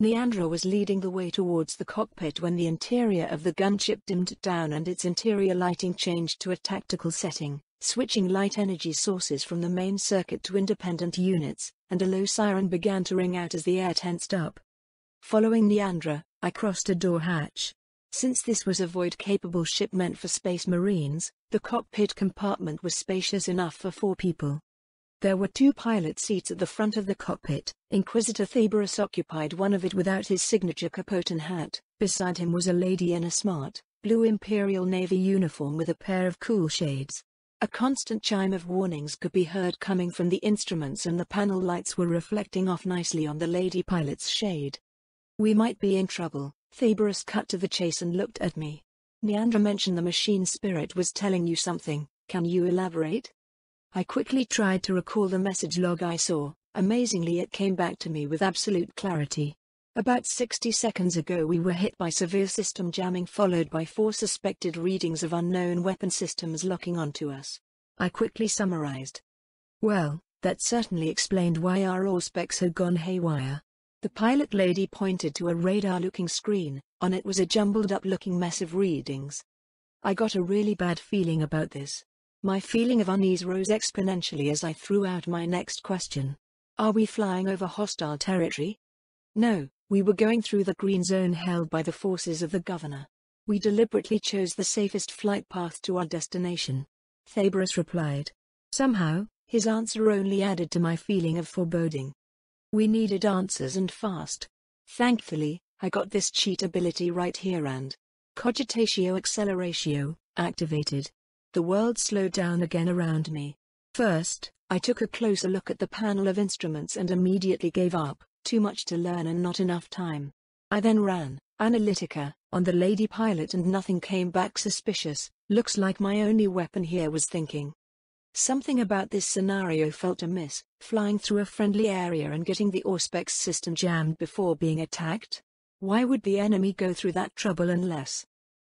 Neandra was leading the way towards the cockpit when the interior of the gunship dimmed down and its interior lighting changed to a tactical setting, switching light energy sources from the main circuit to independent units, and a low siren began to ring out as the air tensed up. Following Neandra, I crossed a door hatch. Since this was a void-capable ship meant for space marines, the cockpit compartment was spacious enough for 4 people. There were 2 pilot seats at the front of the cockpit. Inquisitor Thaberus occupied one of it without his signature capote and hat. Beside him was a lady in a smart, blue Imperial Navy uniform with a pair of cool shades. A constant chime of warnings could be heard coming from the instruments, and the panel lights were reflecting off nicely on the lady pilot's shade. "We might be in trouble." Thaberus cut to the chase and looked at me. "Neandra mentioned the machine spirit was telling you something. Can you elaborate?" I quickly tried to recall the message log I saw. Amazingly, it came back to me with absolute clarity. About 60 seconds ago we were hit by severe system jamming, followed by 4 suspected readings of unknown weapon systems locking onto us. I quickly summarized. Well, that certainly explained why our auspex had gone haywire. The pilot lady pointed to a radar-looking screen. On it was a jumbled-up-looking mess of readings. I got a really bad feeling about this. My feeling of unease rose exponentially as I threw out my next question. "Are we flying over hostile territory?" "No, we were going through the green zone held by the forces of the governor. We deliberately chose the safest flight path to our destination," Thaberus replied. Somehow, his answer only added to my feeling of foreboding. We needed answers, and fast. Thankfully, I got this cheat ability right here, and Cogitatio Acceleratio activated. The world slowed down again around me. First, I took a closer look at the panel of instruments and immediately gave up. Too much to learn and not enough time. I then ran Analytica on the lady pilot and nothing came back suspicious. Looks like my only weapon here was thinking. Something about this scenario felt amiss, flying through a friendly area and getting the auspex system jammed before being attacked. Why would the enemy go through that trouble unless?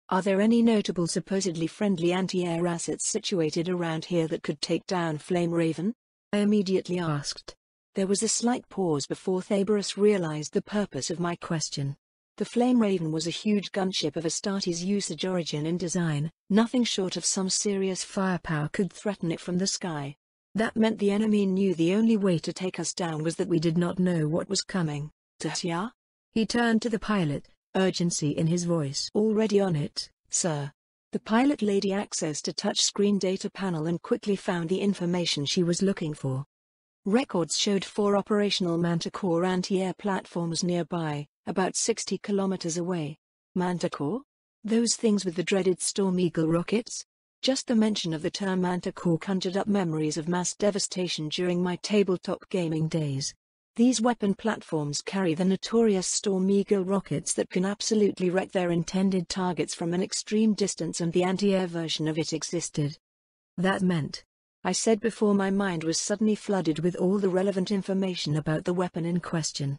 Are there any notable supposedly friendly anti-air assets situated around here that could take down Flame Raven? I immediately asked. There was a slight pause before Thaberus realized the purpose of my question. The Flame Raven was a huge gunship of Astartes usage origin in design. Nothing short of some serious firepower could threaten it from the sky. That meant the enemy knew the only way to take us down was that we did not know what was coming. Tasya? He turned to the pilot, urgency in his voice. "Already on it, sir." The pilot lady accessed a touchscreen data panel and quickly found the information she was looking for. Records showed 4 operational Manticore anti-air platforms nearby, about 60 kilometers away. Manticore? Those things with the dreaded Storm Eagle rockets? Just the mention of the term Manticore conjured up memories of mass devastation during my tabletop gaming days. These weapon platforms carry the notorious Storm Eagle rockets that can absolutely wreck their intended targets from an extreme distance, and the anti-air version of it existed. That meant, I said before my mind was suddenly flooded with all the relevant information about the weapon in question.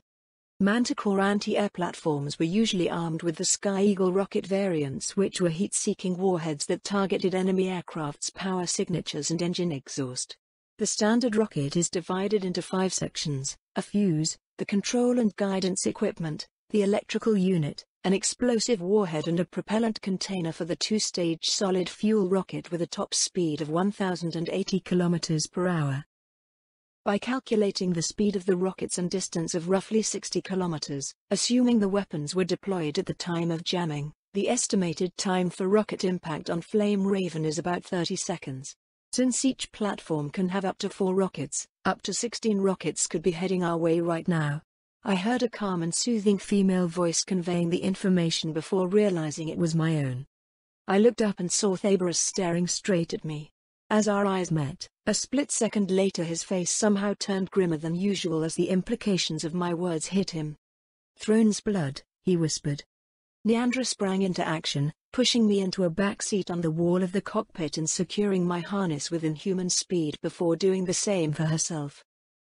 Manticore anti-air platforms were usually armed with the Sky Eagle rocket variants, which were heat-seeking warheads that targeted enemy aircraft's power signatures and engine exhaust. The standard rocket is divided into 5 sections: a fuse, the control and guidance equipment, the electrical unit, an explosive warhead, and a propellant container for the 2-stage solid fuel rocket with a top speed of 1,080 km per hour. By calculating the speed of the rockets and distance of roughly 60 km, assuming the weapons were deployed at the time of jamming, the estimated time for rocket impact on Flame Raven is about 30 seconds. Since each platform can have up to 4 rockets, up to 16 rockets could be heading our way right now. I heard a calm and soothing female voice conveying the information before realizing it was my own. I looked up and saw Thaberus staring straight at me. As our eyes met, a split second later his face somehow turned grimmer than usual as the implications of my words hit him. "Throne's blood," he whispered. Neandra sprang into action, pushing me into a back seat on the wall of the cockpit and securing my harness with inhuman speed before doing the same for herself.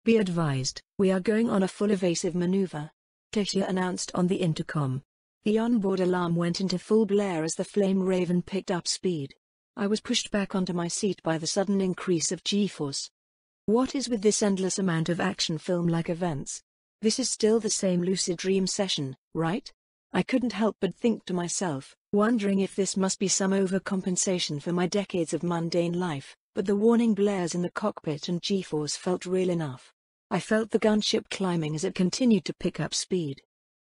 "Be advised, we are going on a full evasive maneuver," Tasha announced on the intercom. The onboard alarm went into full blare as the Flame Raven picked up speed. I was pushed back onto my seat by the sudden increase of G-force. What is with this endless amount of action film-like events? This is still the same lucid dream session, right? I couldn't help but think to myself, wondering if this must be some overcompensation for my decades of mundane life, but the warning blares in the cockpit and G-force felt real enough. I felt the gunship climbing as it continued to pick up speed.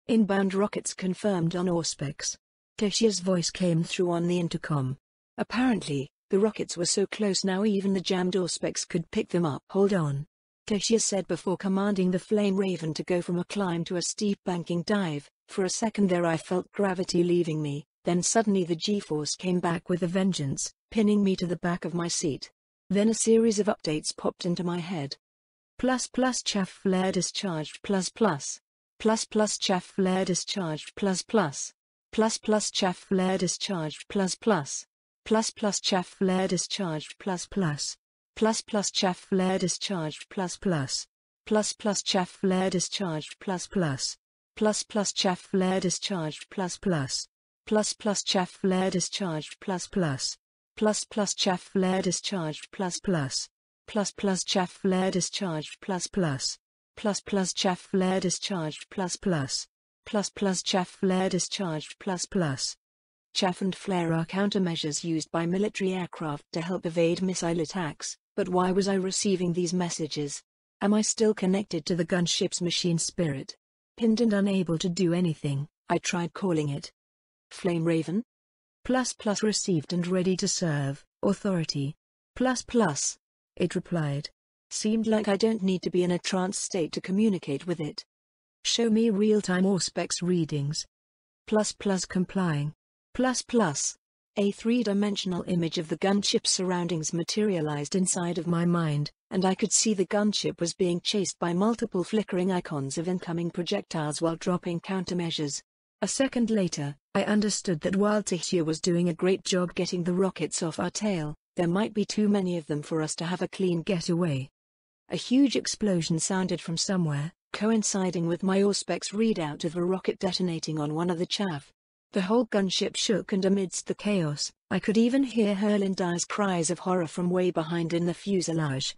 Inbound rockets confirmed on Auspex. Tashia's voice came through on the intercom. Apparently, the rockets were so close now even the jammed Auspex could pick them up. Hold on, Tashia said before commanding the Flame Raven to go from a climb to a steep banking dive. For a second there I felt gravity leaving me, then suddenly the G-force came back with a vengeance, pinning me to the back of my seat. Then a series of updates popped into my head. Chaff flare discharged chaff flare discharged chaff flare discharged chaff flare discharged chaff flare discharged chaff flare discharged chaff flare discharged chaff flare discharged chaff flare discharged chaff flare discharged chaff flare discharged chaff flare discharged chaff and flare are countermeasures used by military aircraft to help evade missile attacks, but why was I receiving these messages? Am I still connected to the gunship's machine spirit? Pinned and unable to do anything, I tried calling it. Flame Raven? Received and ready to serve, authority. It replied. Seemed like I don't need to be in a trance state to communicate with it. Show me real-time Auspex readings. Complying. A three-dimensional image of the gunship's surroundings materialized inside of my mind, and I could see the gunship was being chased by multiple flickering icons of incoming projectiles while dropping countermeasures. A second later, I understood that while Tashia was doing a great job getting the rockets off our tail, there might be too many of them for us to have a clean getaway. A huge explosion sounded from somewhere, coinciding with my Auspex readout of a rocket detonating on one of the chaff. The whole gunship shook, and amidst the chaos, I could even hear Herlindire's cries of horror from way behind in the fuselage.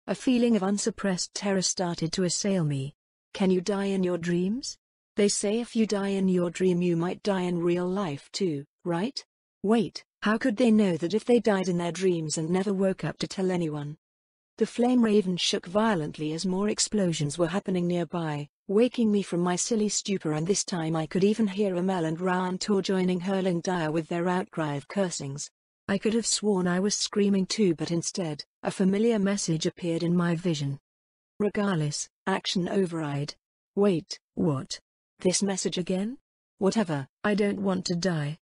A feeling of unsuppressed terror started to assail me. Can you die in your dreams? They say if you die in your dream you might die in real life too, right? Wait, how could they know that if they died in their dreams and never woke up to tell anyone? The Flame Raven shook violently as more explosions were happening nearby, waking me from my silly stupor, and this time I could even hear Amel and Raantor joining Herlindire with their outcry of cursings. I could have sworn I was screaming too, but instead, a familiar message appeared in my vision. Regardless, action override. Wait, what? This message again? Whatever, I don't want to die.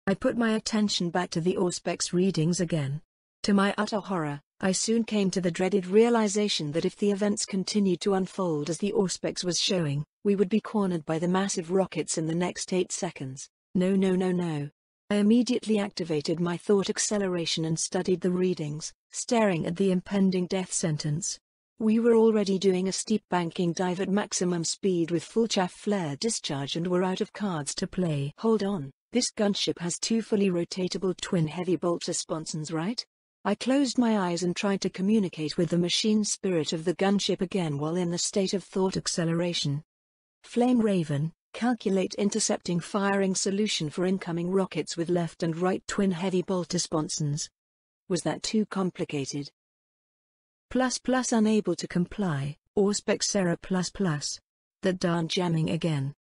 I put my attention back to the Auspex readings again. To my utter horror, I soon came to the dreaded realization that if the events continued to unfold as the Auspex was showing, we would be cornered by the massive rockets in the next 8 seconds. No. I immediately activated my thought acceleration and studied the readings, staring at the impending death sentence. We were already doing a steep banking dive at maximum speed with full chaff flare discharge and were out of cards to play. Hold on, this gunship has 2 fully rotatable twin heavy bolter sponsons, right? I closed my eyes and tried to communicate with the machine spirit of the gunship again while in the state of thought acceleration. Flame Raven, calculate intercepting firing solution for incoming rockets with left and right twin heavy bolter sponsons. Was that too complicated? Unable to comply, Auspex error That darn jamming again.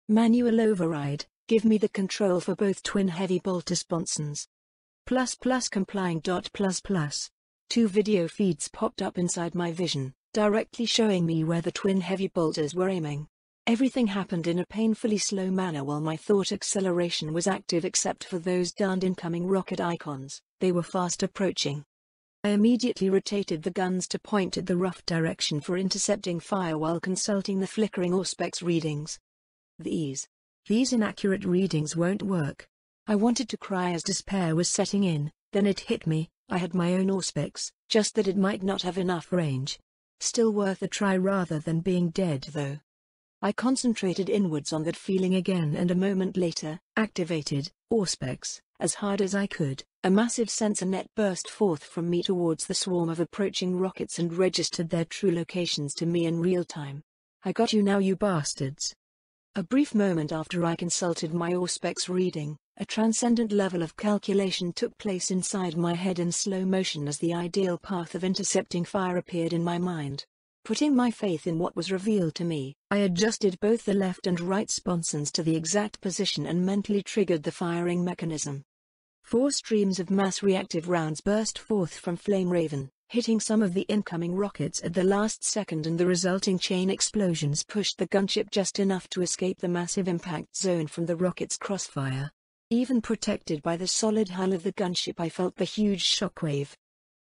Manual override, give me the control for both twin heavy bolter sponsons. Complying. 2 video feeds popped up inside my vision, directly showing me where the twin heavy bolters were aiming. Everything happened in a painfully slow manner while my thought acceleration was active, except for those darned incoming rocket icons. They were fast approaching. I immediately rotated the guns to point at the rough direction for intercepting fire while consulting the flickering Auspex readings. These inaccurate readings won't work. I wanted to cry as despair was setting in, then it hit me, I had my own Auspex, just that it might not have enough range. Still worth a try rather than being dead though. I concentrated inwards on that feeling again, and a moment later, activated Auspex as hard as I could. A massive sensor net burst forth from me towards the swarm of approaching rockets and registered their true locations to me in real time. I got you now, you bastards. A brief moment after I consulted my Auspex reading, a transcendent level of calculation took place inside my head in slow motion as the ideal path of intercepting fire appeared in my mind. Putting my faith in what was revealed to me, I adjusted both the left and right sponsons to the exact position and mentally triggered the firing mechanism. 4 streams of mass reactive rounds burst forth from Flame Raven, hitting some of the incoming rockets at the last second, and the resulting chain explosions pushed the gunship just enough to escape the massive impact zone from the rocket's crossfire. Even protected by the solid hull of the gunship, I felt the huge shockwave.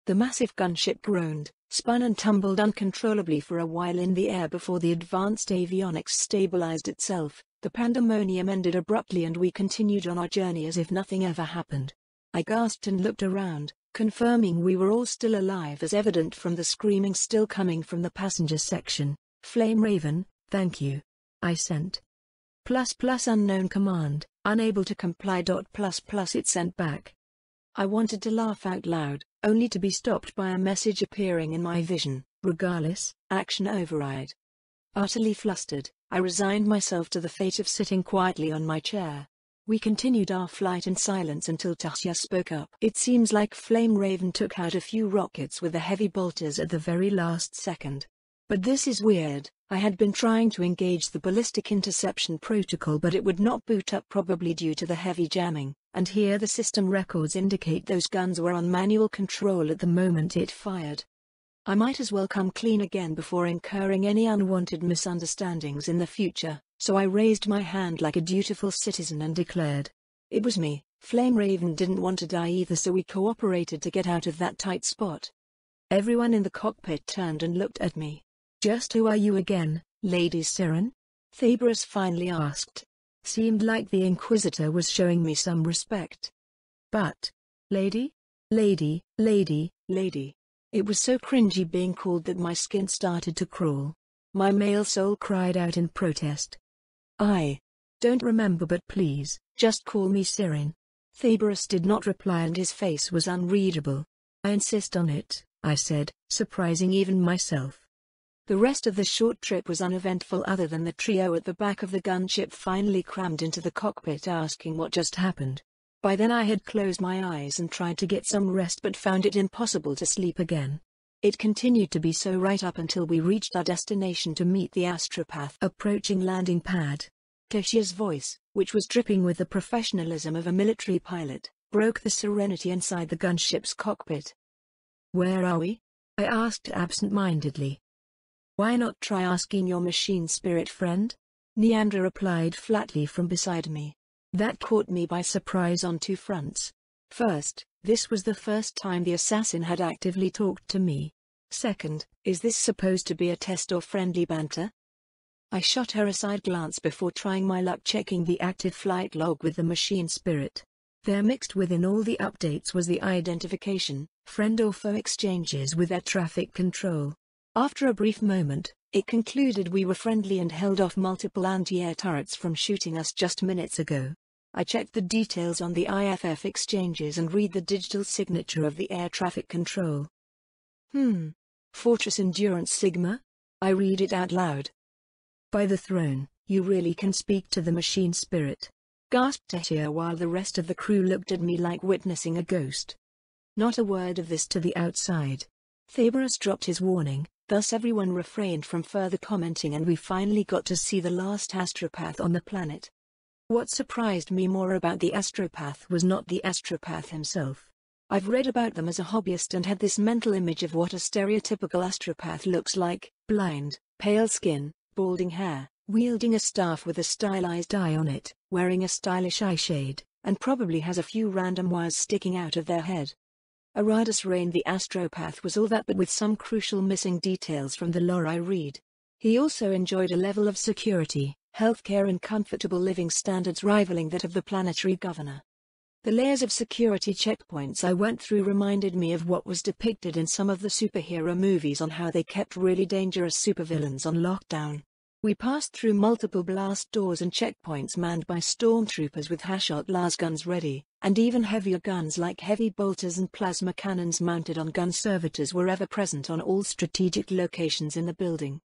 The massive gunship groaned, spun and tumbled uncontrollably for a while in the air before the advanced avionics stabilized itself. The pandemonium ended abruptly and we continued on our journey as if nothing ever happened. I gasped and looked around, confirming we were all still alive as evident from the screaming still coming from the passenger section. Flame Raven, thank you. I sent. ++ unknown command, unable to comply. ++ it sent back. I wanted to laugh out loud, only to be stopped by a message appearing in my vision. Regardless, action override. Utterly flustered, I resigned myself to the fate of sitting quietly on my chair. We continued our flight in silence until Tasya spoke up. It seems like Flame Raven took out a few rockets with the heavy bolters at the very last second. But this is weird. I had been trying to engage the ballistic interception protocol, but it would not boot up, probably due to the heavy jamming, and here the system records indicate those guns were on manual control at the moment it fired. I might as well come clean again before incurring any unwanted misunderstandings in the future, so I raised my hand like a dutiful citizen and declared. It was me. Flame Raven didn't want to die either, so we cooperated to get out of that tight spot. Everyone in the cockpit turned and looked at me. Just who are you again, Lady SYRINE? Thabrus finally asked. Seemed like the Inquisitor was showing me some respect. But, lady? Lady. It was so cringy being called that my skin started to crawl. My male soul cried out in protest. I don't remember, but please, just call me SYRINE. Thabrus did not reply and his face was unreadable. I insist on it, I said, surprising even myself. The rest of the short trip was uneventful other than the trio at the back of the gunship finally crammed into the cockpit asking what just happened. By then I had closed my eyes and tried to get some rest but found it impossible to sleep again. It continued to be so right up until we reached our destination to meet the astropath approaching landing pad. Tasya's voice, which was dripping with the professionalism of a military pilot, broke the serenity inside the gunship's cockpit. Where are we? I asked absent-mindedly. Why not try asking your machine spirit friend? Neandra replied flatly from beside me. That caught me by surprise on 2 fronts. First, this was the first time the assassin had actively talked to me. Second, is this supposed to be a test or friendly banter? I shot her a side glance before trying my luck checking the active flight log with the machine spirit. There mixed within all the updates was the identification, friend or foe exchanges with air traffic control. After a brief moment, it concluded we were friendly and held off multiple anti-air turrets from shooting us just minutes ago. I checked the details on the IFF exchanges and read the digital signature of the air traffic control. Fortress Endurance Sigma? I read it out loud. By the throne, you really can speak to the machine spirit. Gasped Tasya while the rest of the crew looked at me like witnessing a ghost. Not a word of this to the outside. Thabrus dropped his warning, thus everyone refrained from further commenting and we finally got to see the last astropath on the planet. What surprised me more about the astropath was not the astropath himself. I've read about them as a hobbyist and had this mental image of what a stereotypical astropath looks like: blind, pale skin, balding hair, wielding a staff with a stylized eye on it, wearing a stylish eye shade, and probably has a few random wires sticking out of their head. Aradus Rain the astropath was all that, but with some crucial missing details from the lore I read. He also enjoyed a level of security, healthcare and comfortable living standards rivaling that of the planetary governor. The layers of security checkpoints I went through reminded me of what was depicted in some of the superhero movies on how they kept really dangerous supervillains on lockdown. We passed through multiple blast doors and checkpoints manned by stormtroopers with hashot lasguns ready, and even heavier guns like heavy bolters and plasma cannons mounted on gun servitors were ever present on all strategic locations in the building.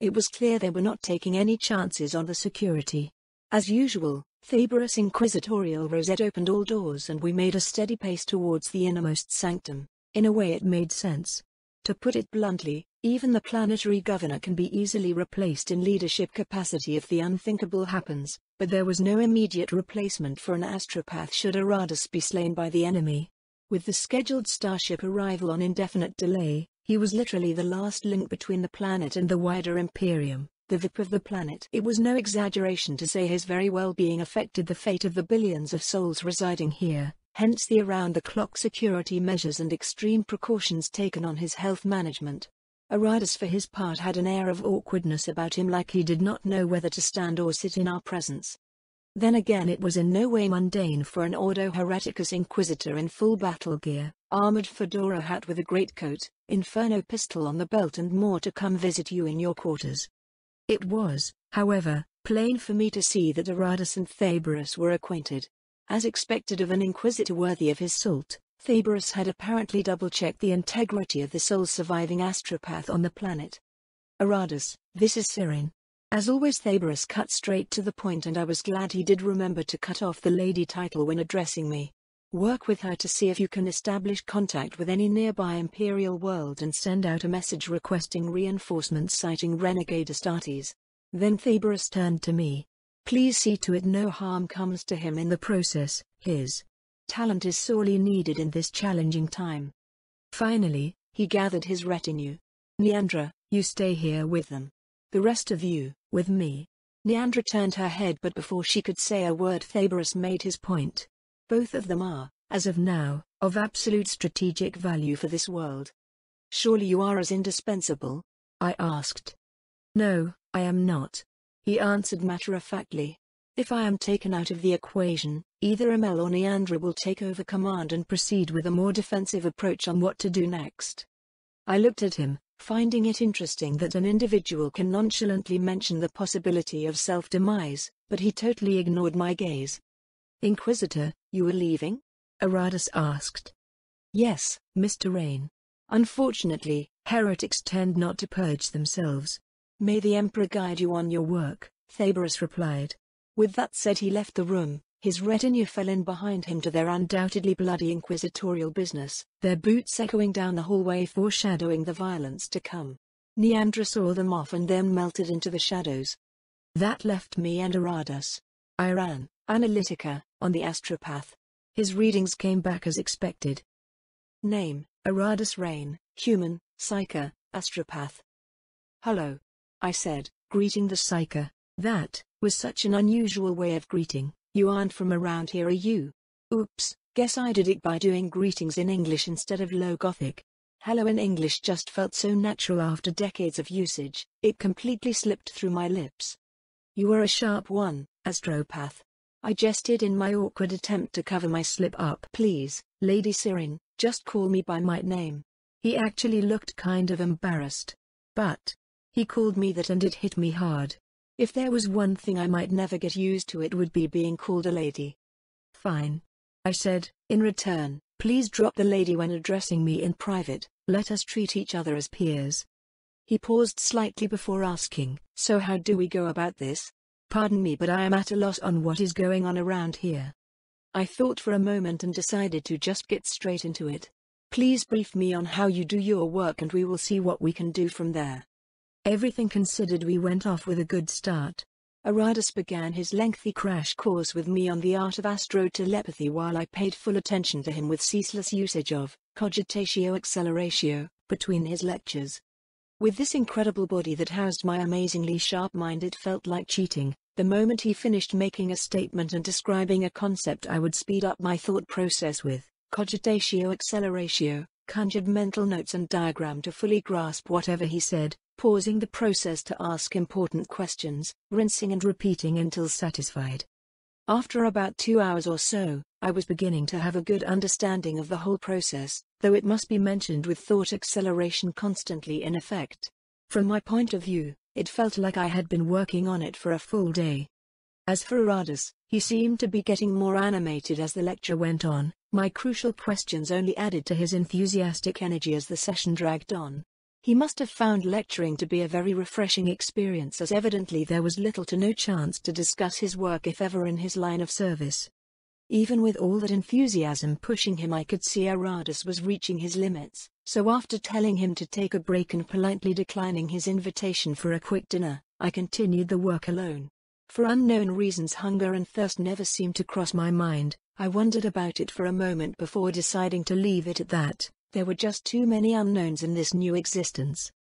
It was clear they were not taking any chances on the security. As usual, Thaberus' inquisitorial rosette opened all doors and we made a steady pace towards the innermost sanctum. In a way it made sense. To put it bluntly, even the planetary governor can be easily replaced in leadership capacity if the unthinkable happens, but there was no immediate replacement for an astropath should Aradus be slain by the enemy. With the scheduled starship arrival on indefinite delay, he was literally the last link between the planet and the wider Imperium, the VIP of the planet. It was no exaggeration to say his very well-being affected the fate of the billions of souls residing here, hence the around-the-clock security measures and extreme precautions taken on his health management. Aradus for his part had an air of awkwardness about him, like he did not know whether to stand or sit in our presence. Then again, it was in no way mundane for an Ordo Hereticus Inquisitor in full battle gear, armored fedora hat with a greatcoat, inferno pistol on the belt and more to come visit you in your quarters. It was, however, plain for me to see that Aradus and Thaberus were acquainted. As expected of an Inquisitor worthy of his salt, Thaberus had apparently double-checked the integrity of the sole surviving astropath on the planet. Aradus, this is SYRINE. As always, Thaberus cut straight to the point, and I was glad he did remember to cut off the lady title when addressing me. Work with her to see if you can establish contact with any nearby Imperial world and send out a message requesting reinforcements citing renegade Astartes. Then Thaberus turned to me. Please see to it no harm comes to him in the process. His talent is sorely needed in this challenging time. Finally, he gathered his retinue. Neandra, you stay here with them. The rest of you, with me. Neandra turned her head, but before she could say a word, Thaberus made his point. Both of them are, as of now, of absolute strategic value for this world. Surely you are as indispensable? I asked. No, I am not. He answered matter-of-factly. If I am taken out of the equation, either Amel or Neandra will take over command and proceed with a more defensive approach on what to do next. I looked at him, finding it interesting that an individual can nonchalantly mention the possibility of self-demise, but he totally ignored my gaze. Inquisitor, you were leaving? Aradus asked. Yes, Mr. Rain. Unfortunately, heretics tend not to purge themselves. May the Emperor guide you on your work, Thaberus replied. With that said, he left the room. His retinue fell in behind him to their undoubtedly bloody inquisitorial business, their boots echoing down the hallway foreshadowing the violence to come. Neandra saw them off and then melted into the shadows. That left me and Aradus. I ran, Analytica, on the astropath. His readings came back as expected. Name, Aradus Rain, human, Psyker, astropath. Hello, I said, greeting the Psyker. That was such an unusual way of greeting. You aren't from around here, are you? Oops, guess I did it by doing greetings in English instead of Low Gothic. Hello in English just felt so natural after decades of usage, it completely slipped through my lips. You are a sharp one, astropath. I jested in my awkward attempt to cover my slip-up. Please, Lady SYRINE, just call me by my name. He actually looked kind of embarrassed. But he called me that and it hit me hard. If there was one thing I might never get used to, it would be being called a lady. Fine, I said. In return, please drop the lady when addressing me in private. Let us treat each other as peers. He paused slightly before asking, so how do we go about this? Pardon me, but I am at a loss on what is going on around here. I thought for a moment and decided to just get straight into it. Please brief me on how you do your work and we will see what we can do from there. Everything considered, we went off with a good start. Aradus began his lengthy crash course with me on the art of astro-telepathy while I paid full attention to him with ceaseless usage of cogitatio acceleratio between his lectures. With this incredible body that housed my amazingly sharp mind, it felt like cheating. The moment he finished making a statement and describing a concept, I would speed up my thought process with cogitatio acceleratio, conjured mental notes and diagram to fully grasp whatever he said, pausing the process to ask important questions, rinsing and repeating until satisfied. After about 2 hours or so, I was beginning to have a good understanding of the whole process, though it must be mentioned with thought acceleration constantly in effect. From my point of view, it felt like I had been working on it for a full day. As for Aradus, he seemed to be getting more animated as the lecture went on. My crucial questions only added to his enthusiastic energy as the session dragged on. He must have found lecturing to be a very refreshing experience, as evidently there was little to no chance to discuss his work if ever in his line of service. Even with all that enthusiasm pushing him, I could see Aradus was reaching his limits, so after telling him to take a break and politely declining his invitation for a quick dinner, I continued the work alone. For unknown reasons, hunger and thirst never seemed to cross my mind. I wondered about it for a moment before deciding to leave it at that. There were just too many unknowns in this new existence.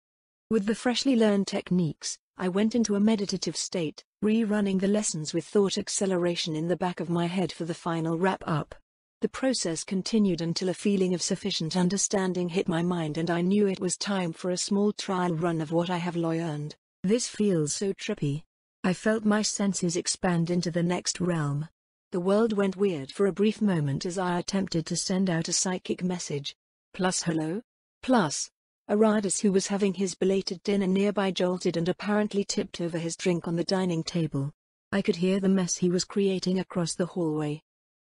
With the freshly learned techniques, I went into a meditative state, rerunning the lessons with thought acceleration in the back of my head for the final wrap-up. The process continued until a feeling of sufficient understanding hit my mind and I knew it was time for a small trial run of what I have learned. This feels so trippy. I felt my senses expand into the next realm. The world went weird for a brief moment as I attempted to send out a psychic message. Plus hello? Plus. Aradus, who was having his belated dinner nearby, jolted and apparently tipped over his drink on the dining table. I could hear the mess he was creating across the hallway.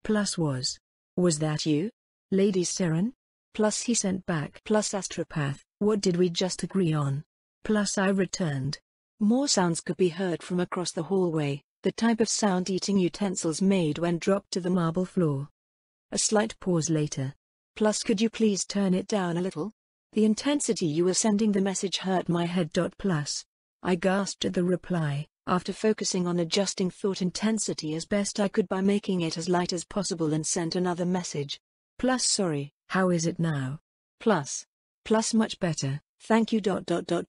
Plus was that you? Lady SYRINE? Plus he sent back. Plus astropath, what did we just agree on? Plus I returned. More sounds could be heard from across the hallway, the type of sound eating utensils made when dropped to the marble floor. A slight pause later. Plus could you please turn it down a little? The intensity you were sending the message hurt my head. Plus. I gasped at the reply, after focusing on adjusting thought intensity as best I could by making it as light as possible, and sent another message. Plus sorry, how is it now? Plus much better, thank you.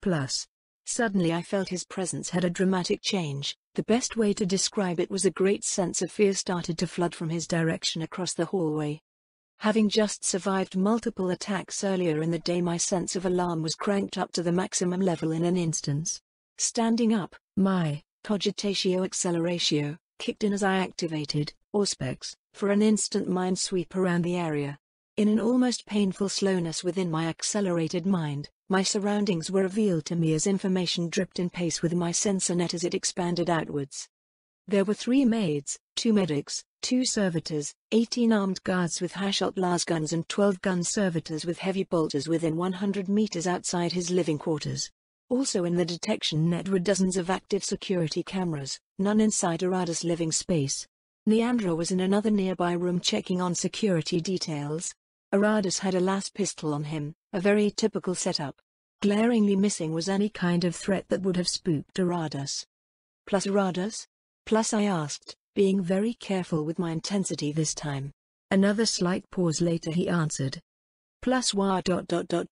Plus. Suddenly I felt his presence had a dramatic change. The best way to describe it was a great sense of fear started to flood from his direction across the hallway. Having just survived multiple attacks earlier in the day, my sense of alarm was cranked up to the maximum level in an instant. Standing up, my cogitatio acceleratio kicked in as I activated Auspex for an instant mind sweep around the area. In an almost painful slowness within my accelerated mind, my surroundings were revealed to me as information dripped in pace with my sensor net as it expanded outwards. There were 3 maids, 2 medics, 2 servitors, 18 armed guards with Hashot lasguns and 12 gun servitors with heavy bolters within 100 meters outside his living quarters. Also in the detection net were dozens of active security cameras, none inside Aradus' living space. Neandra was in another nearby room checking on security details. Aradus had a las pistol on him, a very typical setup. Glaringly missing was any kind of threat that would have spooked Aradus. Plus Aradus? Plus I asked, being very careful with my intensity this time. Another slight pause later he answered. Plus wah ...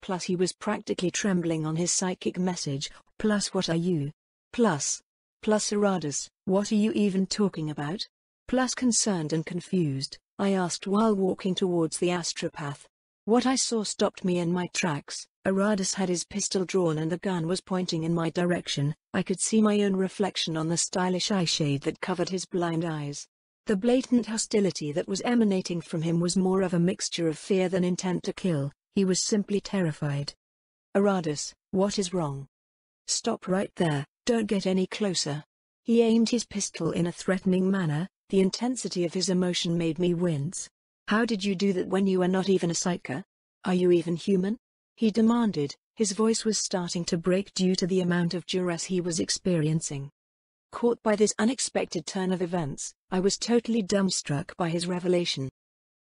Plus he was practically trembling on his psychic message. Plus what are you? Plus Aradus, what are you even talking about? Plus concerned and confused, I asked while walking towards the astropath. What I saw stopped me in my tracks. Aradus had his pistol drawn and the gun was pointing in my direction. I could see my own reflection on the stylish eyeshade that covered his blind eyes. The blatant hostility that was emanating from him was more of a mixture of fear than intent to kill. He was simply terrified. Aradus, what is wrong? Stop right there, don't get any closer. He aimed his pistol in a threatening manner. The intensity of his emotion made me wince. How did you do that when you are not even a psyker? Are you even human? He demanded. His voice was starting to break due to the amount of duress he was experiencing. Caught by this unexpected turn of events, I was totally dumbstruck by his revelation.